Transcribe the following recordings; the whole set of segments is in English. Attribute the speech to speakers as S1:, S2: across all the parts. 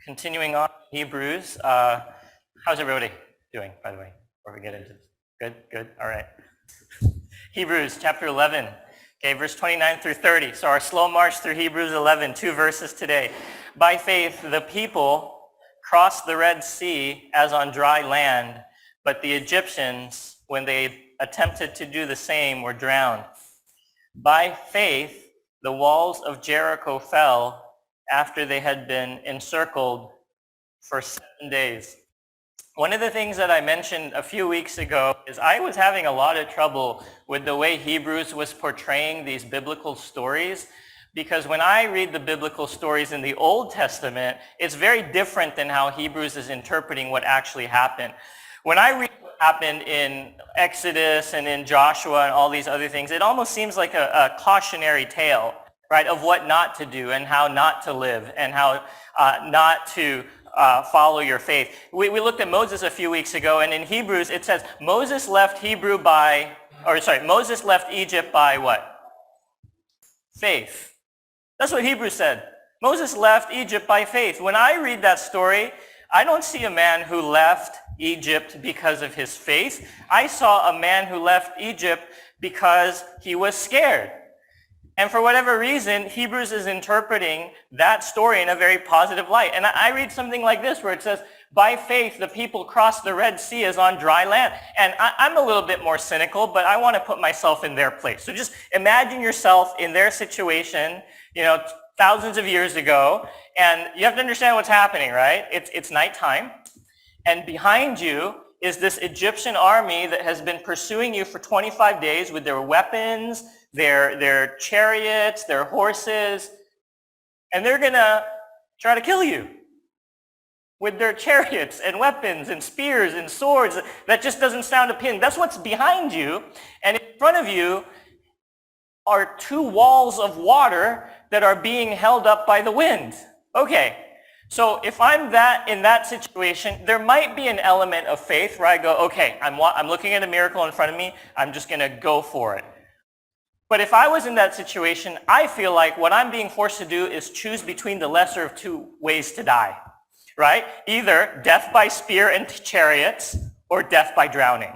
S1: Continuing on Hebrews. How's everybody doing, by the way, before we get into this? Good, all right. Hebrews chapter 11, okay, verse 29 through 30. So our slow march through Hebrews 11, 2 verses today. By faith, the people crossed the Red Sea as on dry land, but the Egyptians, when they attempted to do the same, were drowned. By faith, the walls of Jericho fell after they had been encircled for 7 days. One of the things that I mentioned a few weeks ago is I was having a lot of trouble with the way Hebrews was portraying these biblical stories, because when I read the biblical stories in the Old Testament, it's very different than how Hebrews is interpreting what actually happened. When I read what happened in Exodus and in Joshua and all these other things, it almost seems like a cautionary tale, right, of what not to do and how not to live and how not to follow your faith. We looked at Moses a few weeks ago, and in Hebrews it says Moses left Egypt by what? Faith. That's what Hebrews said. Moses left Egypt by faith. When I read that story, I don't see a man who left Egypt because of his faith. I saw a man who left Egypt because he was scared. And for whatever reason, Hebrews is interpreting that story in a very positive light. And I read something like this where it says, by faith, the people crossed the Red Sea as on dry land. And I'm a little bit more cynical, but I want to put myself in their place. So just imagine yourself in their situation, thousands of years ago. And you have to understand what's happening, right? It's nighttime. And behind you is this Egyptian army that has been pursuing you for 25 days with their weapons, their chariots, their horses, and they're going to try to kill you with their chariots and weapons and spears and swords. That just doesn't sound appealing. That's what's behind you, and in front of you are two walls of water that are being held up by the wind. Okay. So if I'm in that situation, there might be an element of faith where I go, okay, I'm looking at a miracle in front of me, I'm just going to go for it. But if I was in that situation, I feel like what I'm being forced to do is choose between the lesser of two ways to die, right? Either death by spear and chariots or death by drowning.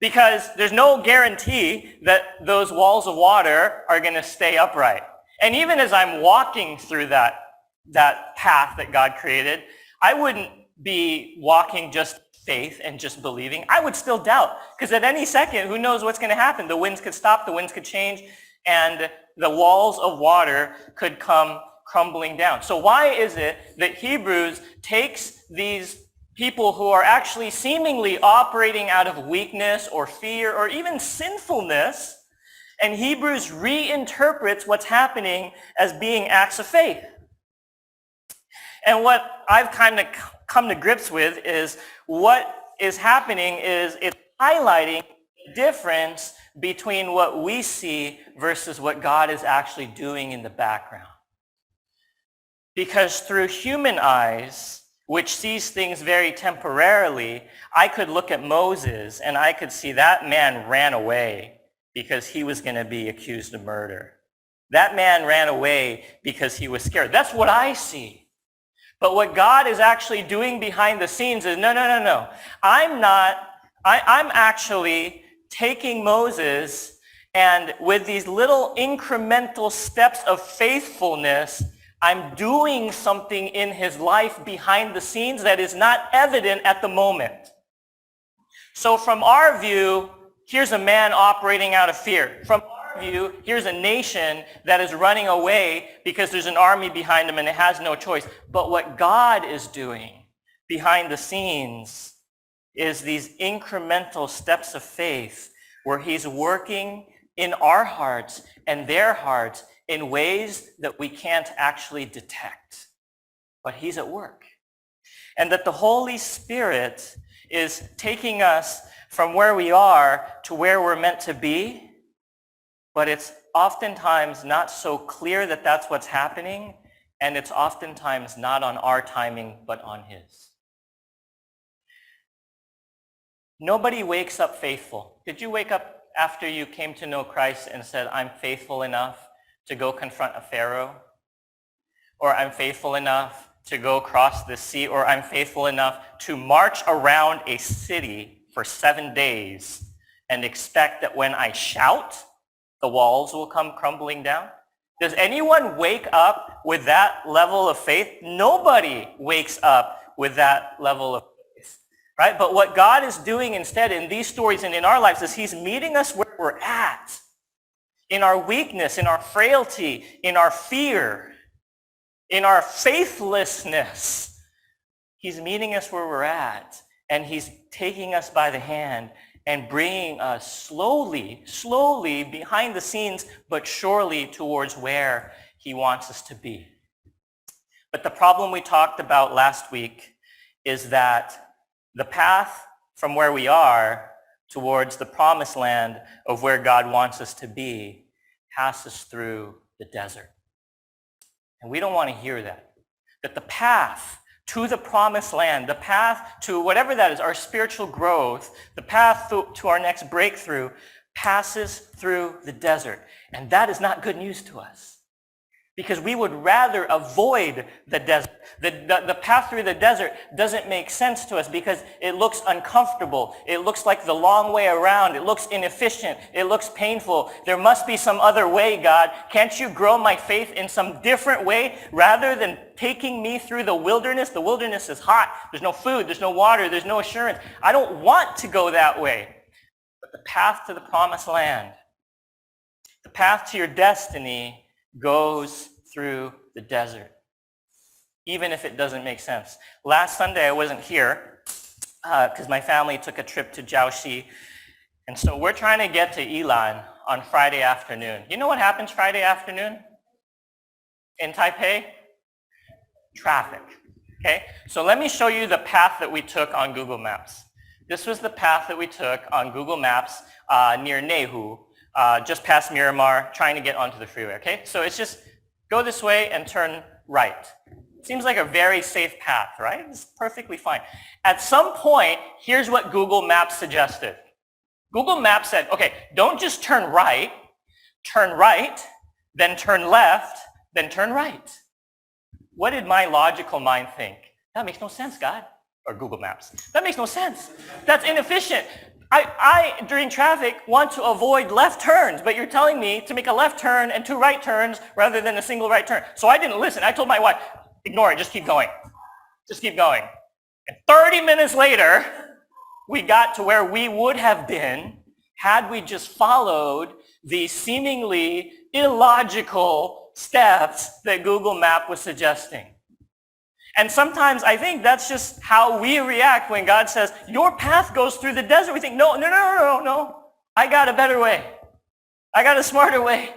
S1: Because there's no guarantee that those walls of water are going to stay upright. And even as I'm walking through that path that God created, I wouldn't be walking just faith and just believing. I would still doubt, because at any second, who knows what's going to happen? The winds could stop, the winds could change, and the walls of water could come crumbling down. So why is it that Hebrews takes these people who are actually seemingly operating out of weakness or fear or even sinfulness, and Hebrews reinterprets what's happening as being acts of faith? And what I've kind of come to grips with is what is happening is it's highlighting the difference between what we see versus what God is actually doing in the background. Because through human eyes, which sees things very temporarily, I could look at Moses and I could see that man ran away because he was going to be accused of murder. That man ran away because he was scared. That's what I see. But what God is actually doing behind the scenes is, no. I'm actually taking Moses, and with these little incremental steps of faithfulness, I'm doing something in his life behind the scenes that is not evident at the moment. So from our view, here's a man operating out of fear. From view, here's a nation that is running away because there's an army behind them and it has no choice. But what God is doing behind the scenes is these incremental steps of faith where he's working in our hearts and their hearts in ways that we can't actually detect. But he's at work. And that the Holy Spirit is taking us from where we are to where we're meant to be. But it's oftentimes not so clear that that's what's happening, and it's oftentimes not on our timing, but on his. Nobody wakes up faithful. Did you wake up after you came to know Christ and said, I'm faithful enough to go confront a Pharaoh? Or I'm faithful enough to go across the sea, or I'm faithful enough to march around a city for 7 days and expect that when I shout, the walls will come crumbling down? Does anyone wake up with that level of faith? Nobody wakes up with that level of faith, right? But what God is doing instead in these stories and in our lives is he's meeting us where we're at, in our weakness, in our frailty, in our fear, in our faithlessness. He's meeting us where we're at, and he's taking us by the hand and bringing us slowly behind the scenes, but surely towards where he wants us to be. But the problem we talked about last week is that the path from where we are towards the promised land of where God wants us to be passes through the desert. And we don't want to hear that. That the path to the promised land, the path to whatever that is, our spiritual growth, the path to our next breakthrough passes through the desert. And that is not good news to us. Because we would rather avoid the desert. The path through the desert doesn't make sense to us because it looks uncomfortable. It looks like the long way around. It looks inefficient. It looks painful. There must be some other way, God. Can't you grow my faith in some different way rather than taking me through the wilderness? The wilderness is hot. There's no food. There's no water. There's no assurance. I don't want to go that way. But the path to the promised land, the path to your destiny, goes through the desert, even if it doesn't make sense. Last Sunday, I wasn't here because my family took a trip to Jiaoxi, and so we're trying to get to Yilan on Friday afternoon. You know what happens Friday afternoon in Taipei? Traffic, okay? So let me show you the path that we took on Google Maps. This was the path that we took on Google Maps near Neihu, just past Miramar, trying to get onto the freeway, okay? So it's just go this way and turn right. Seems like a very safe path, right? It's perfectly fine. At some point, here's what Google Maps suggested. Google Maps said, okay, don't just turn right, then turn left, then turn right. What did my logical mind think? That makes no sense, God. Or Google Maps. That makes no sense. That's inefficient. I, during traffic, want to avoid left turns, but you're telling me to make a left turn and 2 right turns rather than a single right turn. So I didn't listen. I told my wife, ignore it, just keep going. Just keep going. And 30 minutes later, we got to where we would have been had we just followed the seemingly illogical steps that Google Map was suggesting. And sometimes I think that's just how we react when God says, your path goes through the desert. We think, no. I got a better way. I got a smarter way.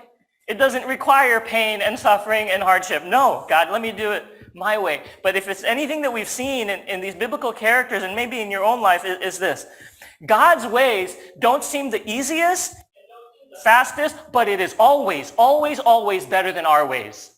S1: It doesn't require pain and suffering and hardship. No, God, let me do it my way. But if it's anything that we've seen in these biblical characters and maybe in your own life is this. God's ways don't seem the easiest, the fastest, but it is always better than our ways.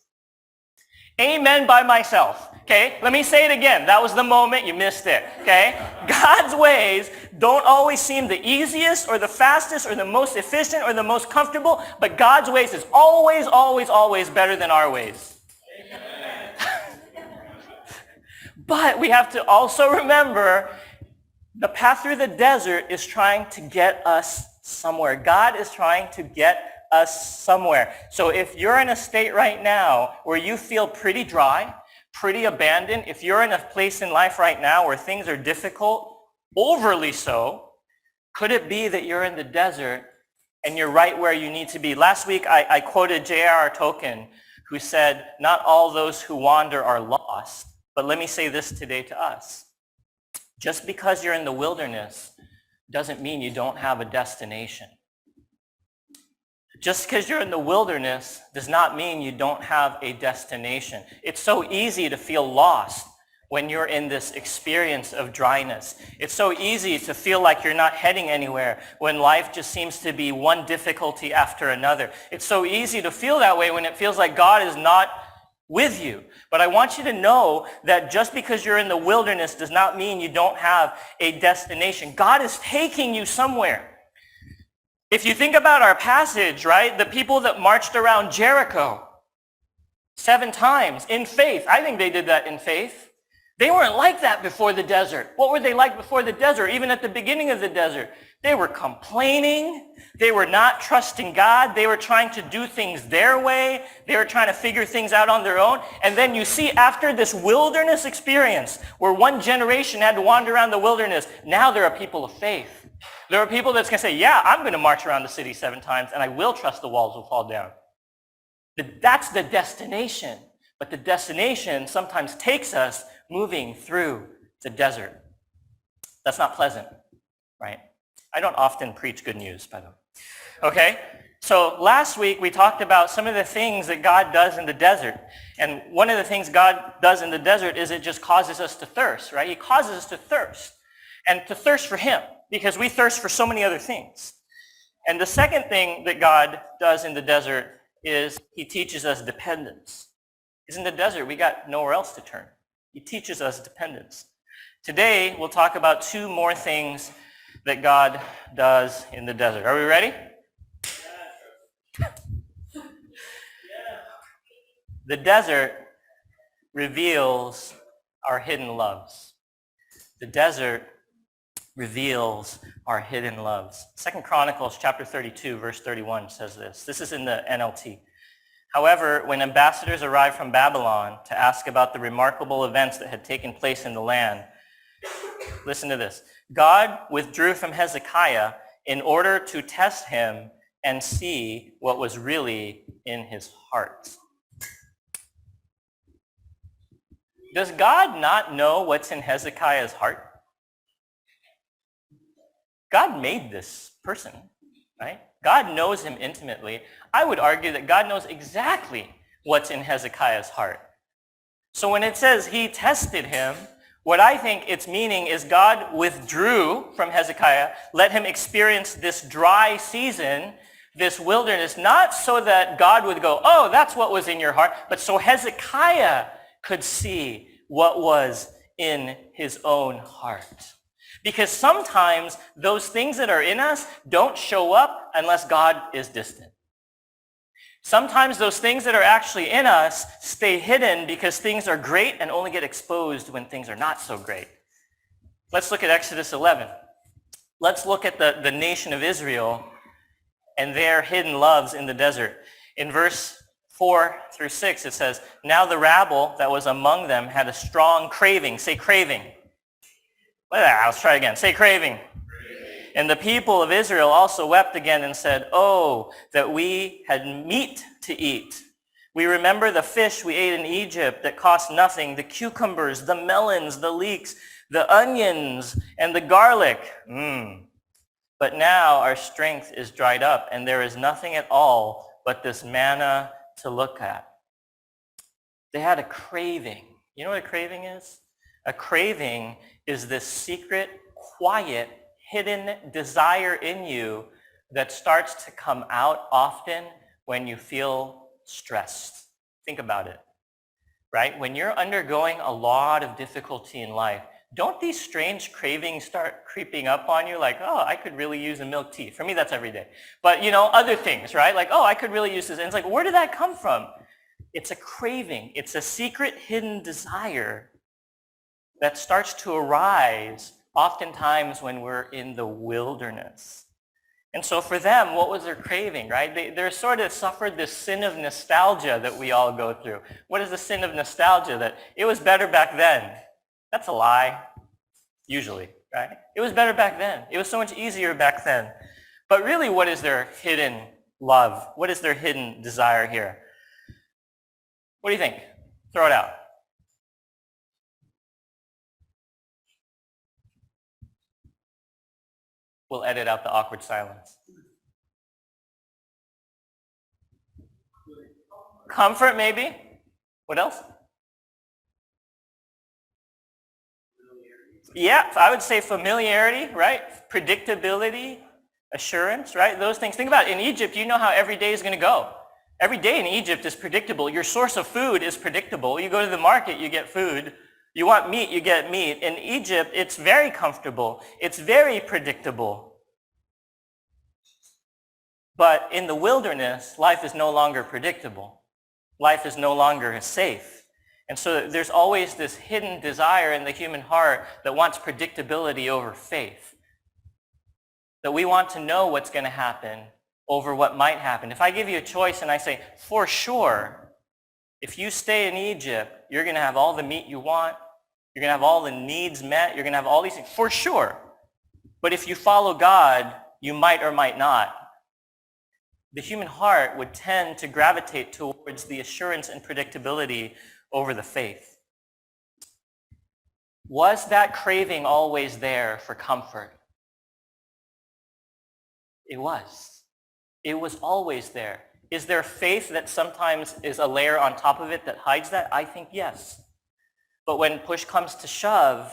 S1: Amen by myself. Okay, let me say it again. That was the moment. You missed it. Okay? God's ways don't always seem the easiest or the fastest or the most efficient or the most comfortable, but God's ways is always better than our ways. But we have to also remember the path through the desert is trying to get us somewhere. God is trying to get us somewhere. So if you're in a state right now where you feel pretty dry, pretty abandoned, if you're in a place in life right now where things are difficult, overly so, could it be that you're in the desert and you're right where you need to be? Last week, I quoted J.R.R. Tolkien, who said, not all those who wander are lost. But let me say this today to us. Just because you're in the wilderness doesn't mean you don't have a destination. Just because you're in the wilderness does not mean you don't have a destination. It's so easy to feel lost when you're in this experience of dryness. It's so easy to feel like you're not heading anywhere when life just seems to be one difficulty after another. It's so easy to feel that way when it feels like God is not with you. But I want you to know that just because you're in the wilderness does not mean you don't have a destination. God is taking you somewhere. If you think about our passage, right, the people that marched around Jericho, 7 times in faith. I think they did that in faith. They weren't like that before the desert. What were they like before the desert? Even at the beginning of the desert, they were complaining. They were not trusting God. They were trying to do things their way. They were trying to figure things out on their own. And then you see after this wilderness experience where one generation had to wander around the wilderness, now there are people of faith. There are people that's going to say, yeah, I'm going to march around the city 7 times and I will trust the walls will fall down. That's the destination. But the destination sometimes takes us moving through the desert. That's not pleasant, right? I don't often preach good news, by the way. Okay? So last week we talked about some of the things that God does in the desert. And one of the things God does in the desert is it just causes us to thirst, right? He causes us to thirst. And to thirst for him, because we thirst for so many other things. And the second thing that God does in the desert is he teaches us dependence. Because in the desert, we got nowhere else to turn. He teaches us dependence. Today, we'll talk about 2 more things that God does in the desert. Are we ready? The desert reveals our hidden loves. The desert reveals our hidden loves. 2 Chronicles chapter 32, verse 31 says this. This is in the NLT. However, when ambassadors arrived from Babylon to ask about the remarkable events that had taken place in the land, listen to this. God withdrew from Hezekiah in order to test him and see what was really in his heart. Does God not know what's in Hezekiah's heart? God made this person, right? God knows him intimately. I would argue that God knows exactly what's in Hezekiah's heart. So when it says he tested him, what I think it's meaning is God withdrew from Hezekiah, let him experience this dry season, this wilderness, not so that God would go, oh, that's what was in your heart, but so Hezekiah could see what was in his own heart. Because sometimes those things that are in us don't show up unless God is distant. Sometimes those things that are actually in us stay hidden because things are great and only get exposed when things are not so great. Let's look at Exodus 11. Let's look at the nation of Israel and their hidden loves in the desert. In verse 4 through 6, it says, now the rabble that was among them had a strong craving. Say craving. Let's try again. Say craving. And the people of Israel also wept again and said, oh, that we had meat to eat. We remember the fish we ate in Egypt that cost nothing, the cucumbers, the melons, the leeks, the onions, and the garlic. But now our strength is dried up, and there is nothing at all but this manna to look at. They had a craving. You know what a craving is? A craving is this secret, quiet, hidden desire in you that starts to come out often when you feel stressed. Think about it, right? When you're undergoing a lot of difficulty in life, don't these strange cravings start creeping up on you like, oh, I could really use a milk tea. For me, that's every day. But, other things, right? Like, oh, I could really use this. And it's like, where did that come from? It's a craving. It's a secret hidden desire that starts to arise oftentimes when we're in the wilderness. And so for them, what was their craving, right? They're sort of suffered this sin of nostalgia that we all go through. What is the sin of nostalgia? That it was better back then. That's a lie, usually, right? It was better back then. It was so much easier back then. But really, what is their hidden love? What is their hidden desire here? What do you think? Throw it out. We'll edit out the awkward silence. Comfort, maybe. What else? Yeah, I would say familiarity, right? Predictability, assurance, right? Those things. Think about it. In Egypt, you know how every day is going to go. Every day in Egypt is predictable. Your source of food is predictable. You go to the market, you get food. You want meat, you get meat. In Egypt, it's very comfortable. It's very predictable. But in the wilderness, life is no longer predictable. life is no longer safe. And so there's always this hidden desire in the human heart that wants predictability over faith. That we want to know what's going to happen over what might happen. If I give you a choice and I say, for sure, if you stay in Egypt, you're going to have all the meat you want, you're going to have all the needs met, you're going to have all these things, for sure. But if you follow God, you might or might not. The human heart would tend to gravitate towards the assurance and predictability over the faith. Was that craving always there for comfort? It was. It was always there. Is there faith that sometimes is a layer on top of it that hides that? I think yes. But when push comes to shove,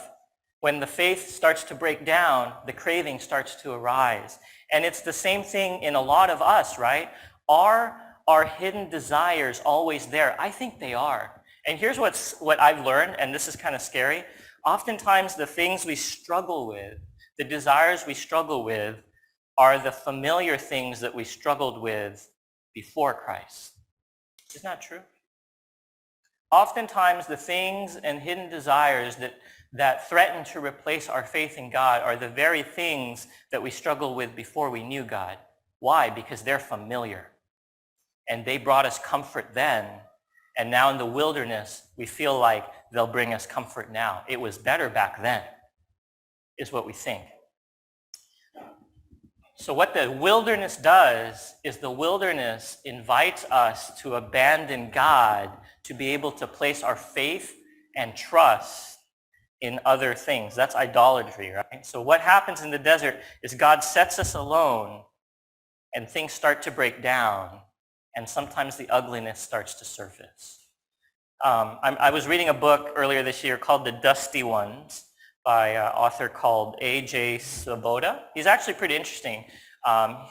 S1: when the faith starts to break down, the craving starts to arise. And it's the same thing in a lot of us, right? Are our hidden desires always there? I think they are. And here's what I've learned, and this is kind of scary. Oftentimes the things we struggle with, the desires we struggle with, are the familiar things that we struggled with before Christ. Isn't that true? Oftentimes the things and hidden desires that threaten to replace our faith in God are the very things that we struggled with before we knew God. Why? Because they're familiar. And they brought us comfort then. And now in the wilderness, we feel like they'll bring us comfort now. It was better back then, is what we think. So what the wilderness does is the wilderness invites us to abandon God to be able to place our faith and trust in other things. That's idolatry, right? So what happens in the desert is God sets us alone and things start to break down, and sometimes the ugliness starts to surface. I was reading a book earlier this year called The Dusty Ones by an author called A.J. Swoboda. He's actually pretty interesting.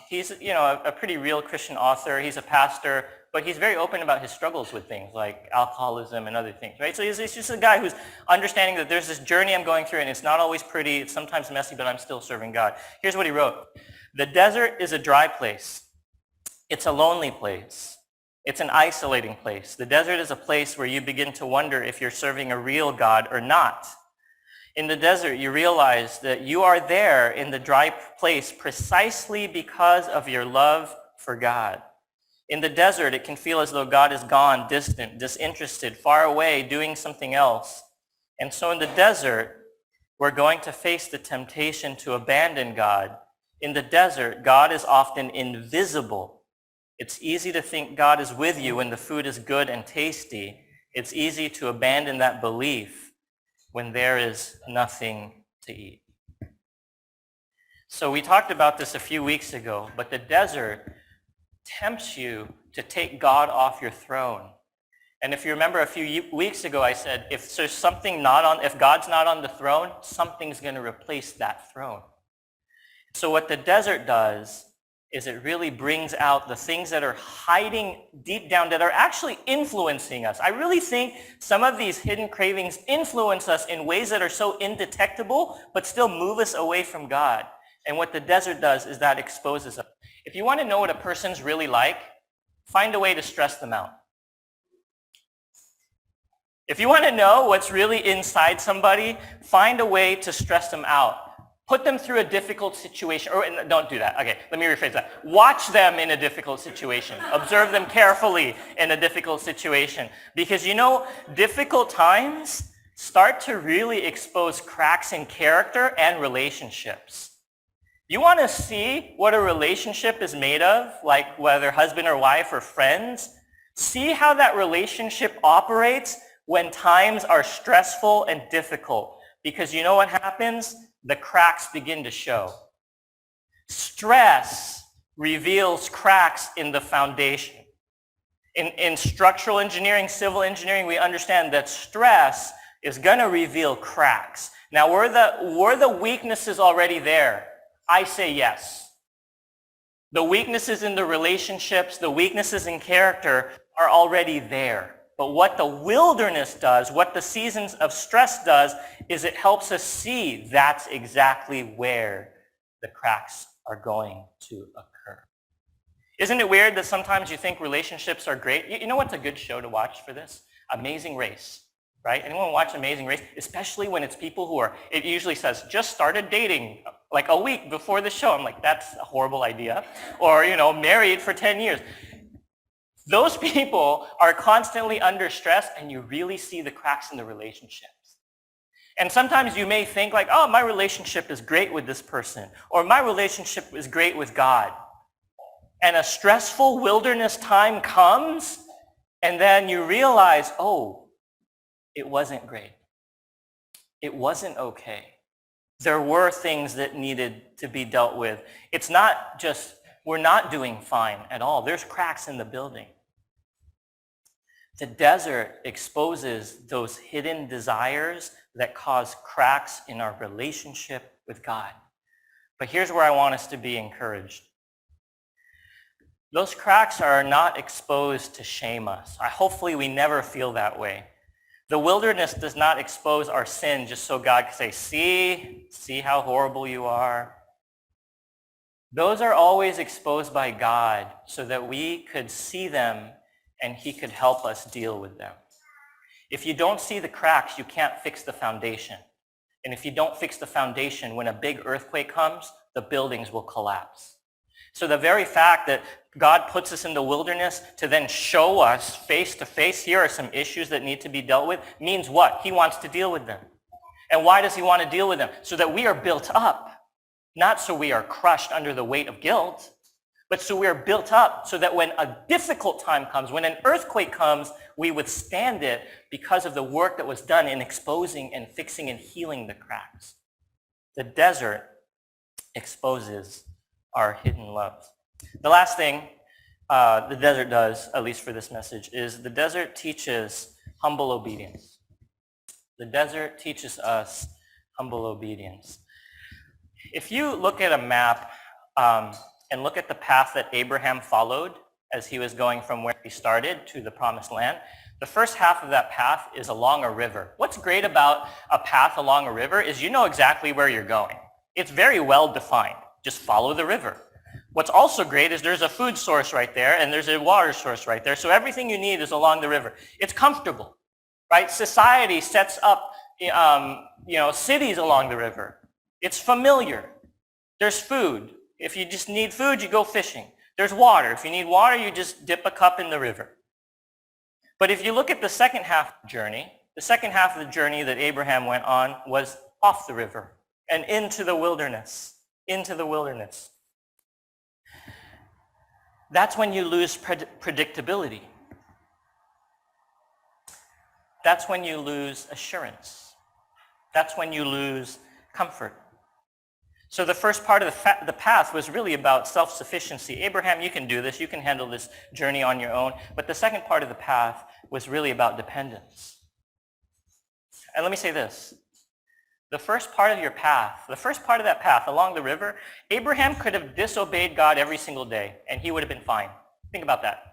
S1: He's a pretty real Christian author. He's a pastor, but he's very open about his struggles with things like alcoholism and other things, right? So he's just a guy who's understanding that there's this journey I'm going through, and it's not always pretty, it's sometimes messy, but I'm still serving God. Here's what he wrote. The desert is a dry place. It's a lonely place. It's an isolating place. The desert is a place where you begin to wonder if you're serving a real God or not. In the desert, you realize that you are there in the dry place precisely because of your love for God. In the desert, it can feel as though God is gone, distant, disinterested, far away, doing something else. And so in the desert, we're going to face the temptation to abandon God. In the desert, God is often invisible. It's easy to think God is with you when the food is good and tasty. It's easy to abandon that belief when there is nothing to eat. So we talked about this a few weeks ago, but the desert tempts you to take God off your throne. And if you remember a few weeks ago, I said, if God's not on the throne, something's going to replace that throne. So what the desert does is it really brings out the things that are hiding deep down that are actually influencing us. I really think some of these hidden cravings influence us in ways that are so indetectable, but still move us away from God. And what the desert does is that exposes us. If you want to know what a person's really like, find a way to stress them out. If you want to know what's really inside somebody, find a way to stress them out. Put them through a difficult situation, or don't do that. Okay, let me rephrase that. Watch them in a difficult situation. Observe them carefully in a difficult situation. Because difficult times start to really expose cracks in character and relationships. You want to see what a relationship is made of, like whether husband or wife or friends? See how that relationship operates when times are stressful and difficult. Because you know what happens? The cracks begin to show. Stress reveals cracks in the foundation. In structural engineering, civil engineering, we understand that stress is going to reveal cracks. Now, were the weaknesses already there? I say yes. The weaknesses in the relationships, the weaknesses in character are already there. But what the wilderness does, what the seasons of stress does, is it helps us see that's exactly where the cracks are going to occur. Isn't it weird that sometimes you think relationships are great? You know what's a good show to watch for this? Amazing Race, right? Anyone watch Amazing Race? Especially when it's people who are, it usually says, just started dating like a week before the show. I'm like, that's a horrible idea. Or, married for 10 years. Those people are constantly under stress, and you really see the cracks in the relationships. And sometimes you may think like, oh, my relationship is great with this person, or my relationship is great with God. And a stressful wilderness time comes, and then you realize, oh, it wasn't great. It wasn't okay. There were things that needed to be dealt with. It's not just, we're not doing fine at all. There's cracks in the building. The desert exposes those hidden desires that cause cracks in our relationship with God. But here's where I want us to be encouraged. Those cracks are not exposed to shame us. Hopefully we never feel that way. The wilderness does not expose our sin just so God can say, see how horrible you are. Those are always exposed by God so that we could see them and he could help us deal with them. If you don't see the cracks, you can't fix the foundation. And if you don't fix the foundation, when a big earthquake comes, the buildings will collapse. So the very fact that God puts us in the wilderness to then show us face to face, here are some issues that need to be dealt with, means what? He wants to deal with them. And why does he want to deal with them? So that we are built up, not so we are crushed under the weight of guilt, but so we are built up so that when a difficult time comes, when an earthquake comes, we withstand it because of the work that was done in exposing and fixing and healing the cracks. The desert exposes our hidden loves. The last thing the desert does, at least for this message, is the desert teaches humble obedience. The desert teaches us humble obedience. If you look at a map and look at the path that Abraham followed as he was going from where he started to the promised land, the first half of that path is along a river. What's great about a path along a river is you know exactly where you're going. It's very well defined. Just follow the river. What's also great is there's a food source right there and there's a water source right there. So everything you need is along the river. It's comfortable, right? Society sets up, cities along the river. It's familiar. There's food. If you just need food, you go fishing. There's water. If you need water, you just dip a cup in the river. But if you look at the second half of the journey that Abraham went on was off the river and into the wilderness. That's when you lose predictability. That's when you lose assurance. That's when you lose comfort. So the first part of the path was really about self-sufficiency. Abraham, you can do this. You can handle this journey on your own. But the second part of the path was really about dependence. And let me say this. The first part of that path along the river, Abraham could have disobeyed God every single day, and he would have been fine. Think about that.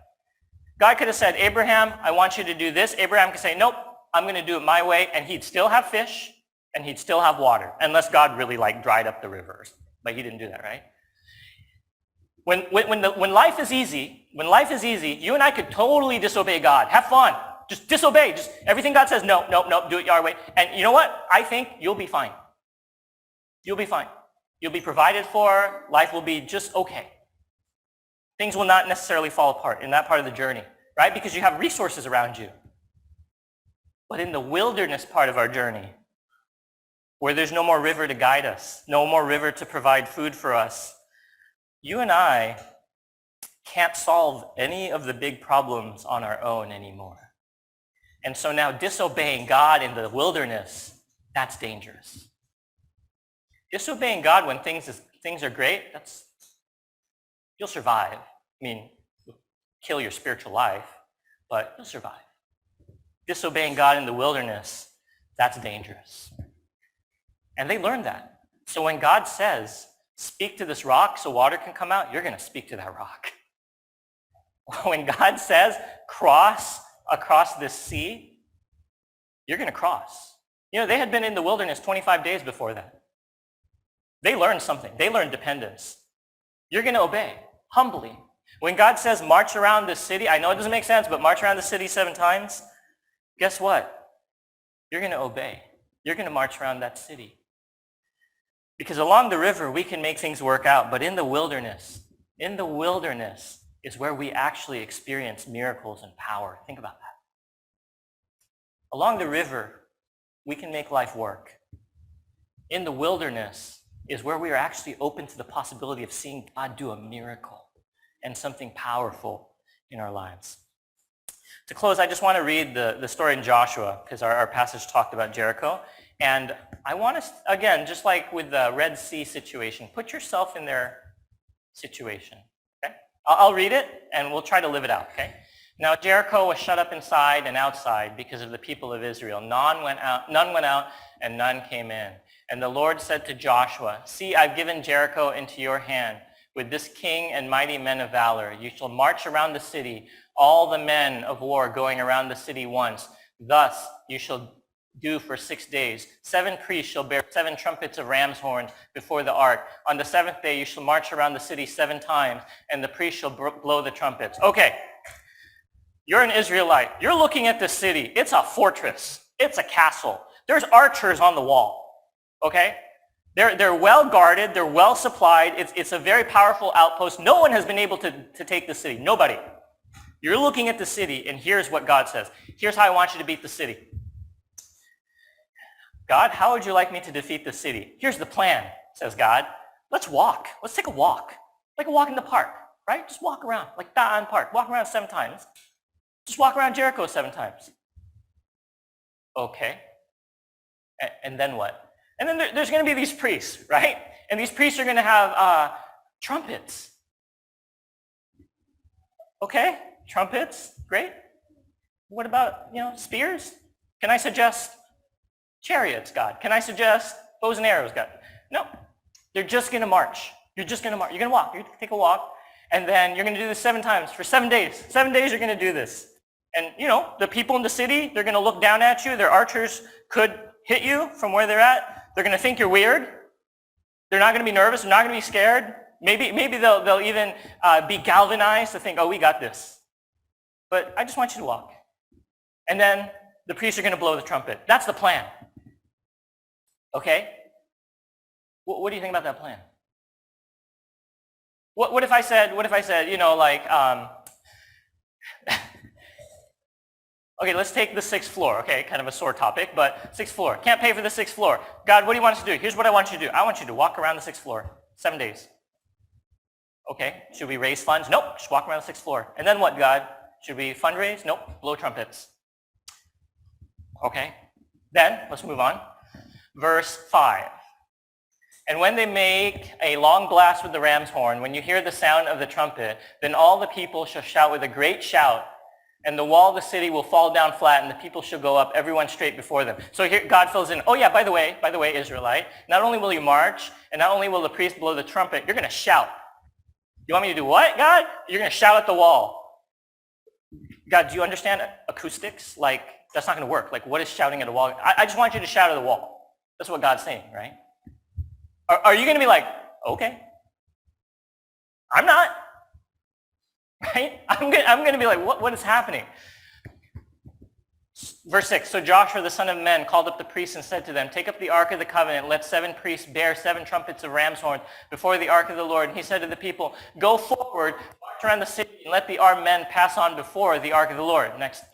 S1: God could have said, Abraham, I want you to do this. Abraham could say, nope, I'm going to do it my way, and he'd still have fish, and he'd still have water, unless God really dried up the rivers. But he didn't do that, right? When life is easy, you and I could totally disobey God. Have fun. Just disobey. Just everything God says, no, do it your way. And you know what? I think you'll be fine. You'll be fine. You'll be provided for. Life will be just okay. Things will not necessarily fall apart in that part of the journey, right? Because you have resources around you. But in the wilderness part of our journey, where there's no more river to guide us, no more river to provide food for us, you and I can't solve any of the big problems on our own anymore. And so now disobeying God in the wilderness, that's dangerous. Disobeying God when things are great, you'll survive. You'll kill your spiritual life, but you'll survive. Disobeying God in the wilderness, that's dangerous. And they learned that. So when God says, speak to this rock so water can come out, you're going to speak to that rock. When God says, cross across this sea, you're going to cross. They had been in the wilderness 25 days before that. They learned something. They learned dependence. You're going to obey humbly. When God says march around the city, I know it doesn't make sense, but march around the city 7 times, guess what? You're going to obey. You're going to march around that city. Because along the river, we can make things work out, but in the wilderness is where we actually experience miracles and power. Think about that. Along the river, we can make life work. In the wilderness is where we are actually open to the possibility of seeing God do a miracle and something powerful in our lives. To close, I just want to read the story in Joshua, because our passage talked about Jericho. And I want to, again, just like with the Red Sea situation, put yourself in their situation. Okay? I'll read it, and we'll try to live it out. Okay? Now Jericho was shut up inside and outside because of the people of Israel. None went out, and none came in. And the Lord said to Joshua, "See, I've given Jericho into your hand, with this king and mighty men of valor. You shall march around the city, all the men of war going around the city once. Thus you shall do for 6 days. 7 priests shall bear 7 trumpets of ram's horns before the ark. On the 7th day you shall march around the city 7 times, and the priests shall blow the trumpets." Okay, you're an Israelite. You're looking at this city. It's a fortress. It's a castle. There's archers on the wall. Okay? They're well guarded. They're well supplied. It's a very powerful outpost. No one has been able to take the city. Nobody. You're looking at the city, and here's what God says. Here's how I want you to beat the city. God, how would you like me to defeat the city? Here's the plan, says God. Let's walk. Let's take a walk. Like a walk in the park, right? Just walk around, like Da'an Park. Walk around 7 times. Just walk around Jericho 7 times. Okay. And then what? And then there's going to be these priests, right? And these priests are going to have trumpets. Okay, trumpets, great. What about, spears? Can I suggest chariots, God? Can I suggest bows and arrows, God? No, they're just going to march. You're just going to march. You're going to walk. You're going to take a walk, and then you're going to do this 7 times for 7 days. 7 days you're going to do this. And, the people in the city, they're going to look down at you. Their archers could hit you from where they're at. They're going to think you're weird. They're not going to be nervous. They're not going to be scared. Maybe they'll even be galvanized to think, oh, we got this. But I just want you to walk. And then the priests are going to blow the trumpet. That's the plan. Okay? What do you think about that plan? What if I said, okay, let's take the 6th floor. Okay, kind of a sore topic, but 6th floor. Can't pay for the 6th floor. God, what do you want us to do? Here's what I want you to do. I want you to walk around the 6th floor 7 days. Okay, should we raise funds? Nope, just walk around the 6th floor. And then what, God? Should we fundraise? Nope, blow trumpets. Okay, then let's move on. Verse 5. And when they make a long blast with the ram's horn, when you hear the sound of the trumpet, then all the people shall shout with a great shout, and the wall of the city will fall down flat, and the people shall go up, everyone straight before them. So here God fills in, oh yeah, by the way, Israelite, not only will you march, and not only will the priest blow the trumpet, you're going to shout. You want me to do what, God? You're going to shout at the wall. God, do you understand acoustics? Like, that's not going to work. Like, what is shouting at a wall? I just want you to shout at the wall. That's what God's saying, right? Are you going to be like, okay. I'm not. Right? I'm going to be like, what is happening? Verse 6, so Joshua the son of Nun called up the priests and said to them, take up the ark of the covenant, let 7 priests bear 7 trumpets of ram's horns before the ark of the Lord. And he said to the people, go forward, march around the city, and let the armed men pass on before the ark of the Lord. Next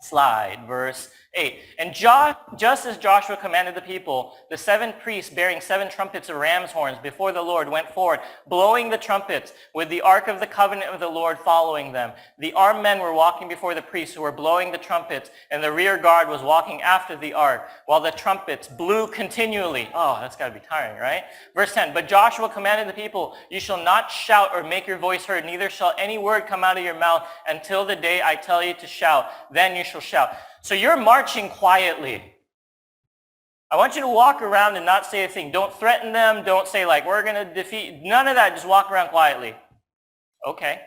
S1: slide, verse 8. And just as Joshua commanded the people, the 7 priests bearing 7 trumpets of ram's horns before the Lord went forward, blowing the trumpets, with the ark of the covenant of the Lord following them. The armed men were walking before the priests who were blowing the trumpets, and the rear guard was walking after the ark, while the trumpets blew continually. Oh, that's got to be tiring, right? Verse 10, but Joshua commanded the people, you shall not shout or make your voice heard, neither shall any word come out of your mouth until the day I tell you to shout. Then you shall shout. So you're marching quietly. I want you to walk around and not say a thing. Don't threaten them. Don't say like, we're going to defeat. None of that. Just walk around quietly. Okay.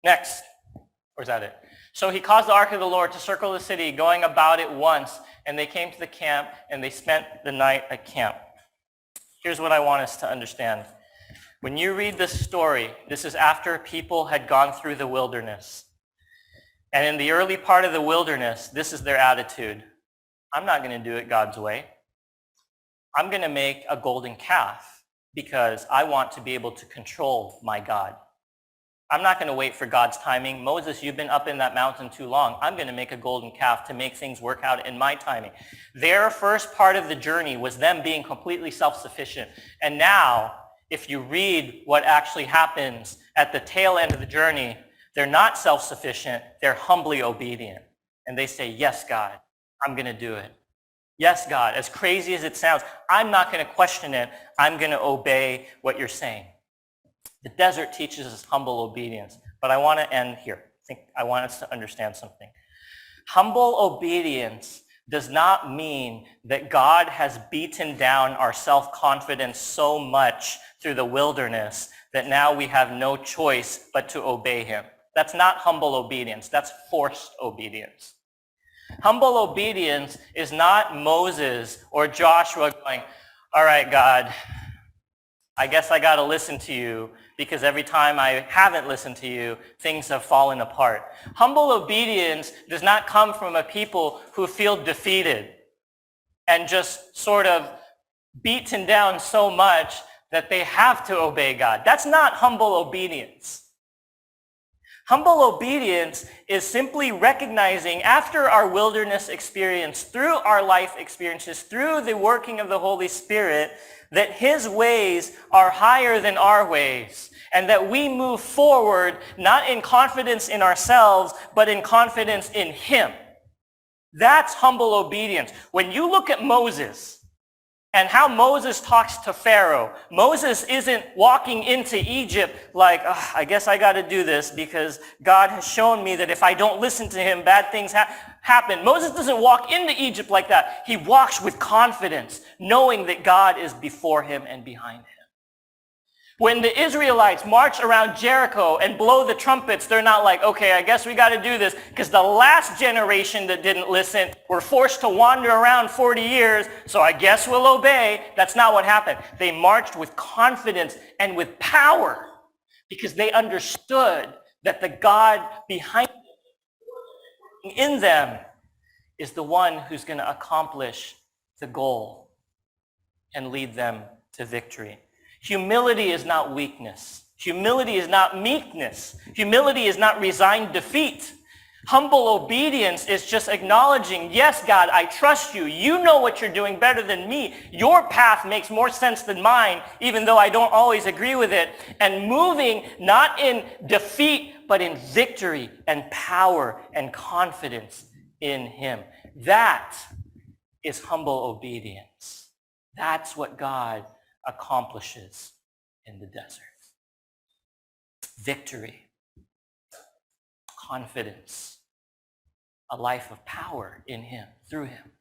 S1: Next. Or is that it? So he caused the ark of the Lord to circle the city, going about it once, and they came to the camp, and they spent the night at camp. Here's what I want us to understand. When you read this story, this is after people had gone through the wilderness. And in the early part of the wilderness, this is their attitude. I'm not going to do it God's way. I'm going to make a golden calf because I want to be able to control my God. I'm not going to wait for God's timing. Moses, you've been up in that mountain too long. I'm going to make a golden calf to make things work out in my timing. Their first part of the journey was them being completely self-sufficient. And now, if you read what actually happens at the tail end of the journey, they're not self-sufficient. They're humbly obedient. And they say, yes, God, I'm going to do it. Yes, God, as crazy as it sounds, I'm not going to question it. I'm going to obey what you're saying. The desert teaches us humble obedience, but I want to end here. I want us to understand something. Humble obedience does not mean that God has beaten down our self-confidence so much through the wilderness that now we have no choice but to obey him. That's not humble obedience. That's forced obedience. Humble obedience is not Moses or Joshua going, all right, God, I guess I got to listen to you because every time I haven't listened to you, things have fallen apart. Humble obedience does not come from a people who feel defeated and just sort of beaten down so much that they have to obey God. That's not humble obedience. Humble obedience is simply recognizing after our wilderness experience, through our life experiences, through the working of the Holy Spirit, that his ways are higher than our ways, and that we move forward not in confidence in ourselves, but in confidence in him. That's humble obedience. When you look at Moses and how Moses talks to Pharaoh, Moses isn't walking into Egypt like, I guess I got to do this because God has shown me that if I don't listen to him, bad things happen. Moses doesn't walk into Egypt like that. He walks with confidence, knowing that God is before him and behind him. When the Israelites march around Jericho and blow the trumpets, they're not like, okay, I guess we got to do this, because the last generation that didn't listen were forced to wander around 40 years, so I guess we'll obey. That's not what happened. They marched with confidence and with power because they understood that the God behind them, in them, is the one who's going to accomplish the goal and lead them to victory. Humility is not weakness. Humility is not meekness. Humility is not resigned defeat. Humble obedience is just acknowledging, yes, God, I trust you. You know what you're doing better than me. Your path makes more sense than mine, even though I don't always agree with it. And moving not in defeat, but in victory and power and confidence in him. That is humble obedience. That's what God accomplishes in the desert. Victory, confidence, a life of power in him, through him.